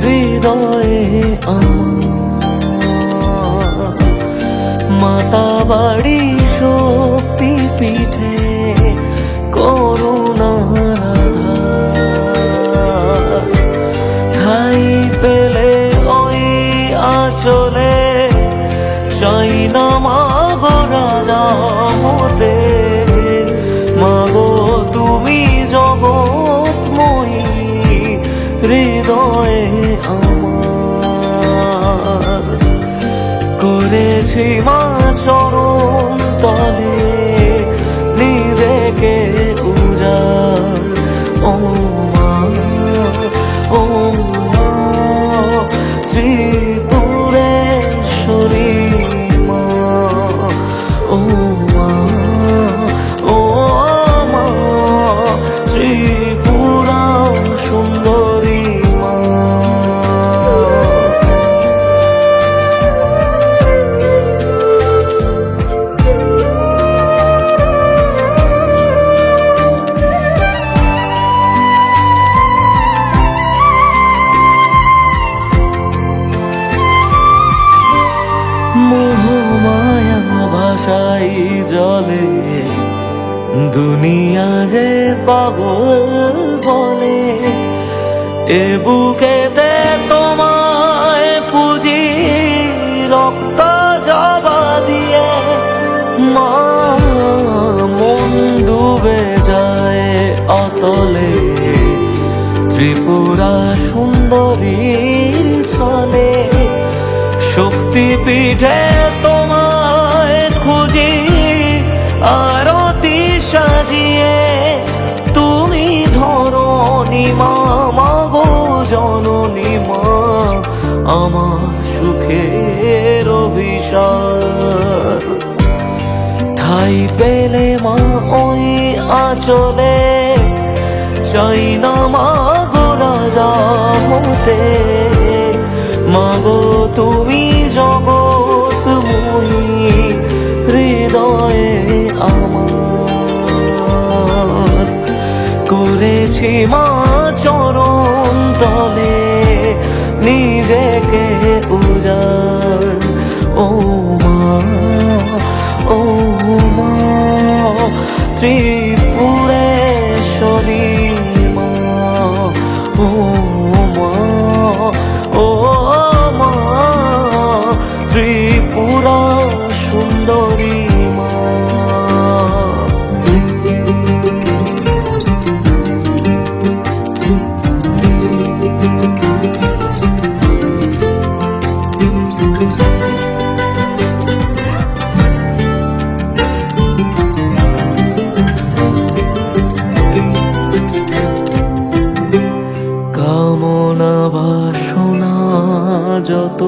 হৃদয়ে আমার। মাতাবাড়ি শক্তি পিঠে করুণার আধার, ঠাই পেলে ওই আঁচলে চাই না মাগো রাজা হতে। মাগো তুমি জগৎময়ী হৃদয়ে আমার। করেছি মা চরণ তলে নিজেকে উজাড়, ও মা, ও মা ত্রিপুরেশ্বরী মা, ও মা, ও মা ত্রিপুরা সুন্দরী মা। মোহমায়া ভাষাই জলে দুনিয়া যে পাগল বলে। এ বুকেতে তোমায় পুজি রক্ত জবা দিয়ে মা, মন ডুবে যায় অতলে ত্রিপুরা সুন্দরীর ছলে। শক্তি পিঠে তোমায় খুঁজি আরতি সাজিয়ে, তুমি ধরণী মা, মাগো জননী মা আমার সুখের অভিসার। ঠাই পেলে মা ওই আঁচলে চাই না মাগো রাজা হতে। মাগো তুমি জগৎময়ী হৃদয়ে আমার। করেছি মা চরণ তলে নিজেকে উজাড়, ও মা, ও মা ত্রিপুরেশ্বরী মা, ও মা, ও মা ত্রিপুরা সুন্দরী মা। কামনা বাসনা যত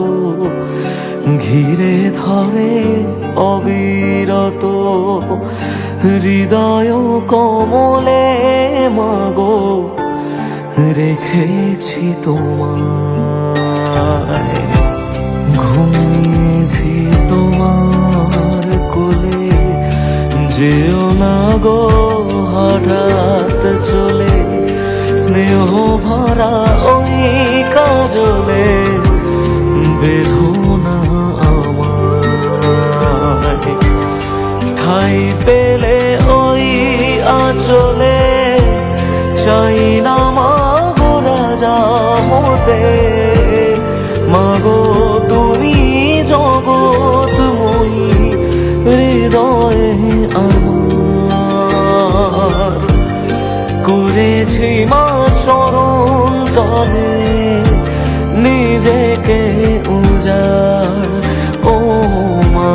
ঘিরে ধরে অবিরত, হৃদয় কমলে মাগো রেখেছি তোমায়। ঘুমিয়েছি তোমার কোলে, যেও না গো হঠাৎ চলে। স্নেহ ভরা ওই কাজলে বেদনা আমার। ঠাই পেলে ওই আঁচলে চাই না মাগো রাজা হতে। মাগো তুমি জগৎময়ী হৃদয়ে আমার। করেছি মা চরণ তলে নিজেকে উজাড়, ও মা।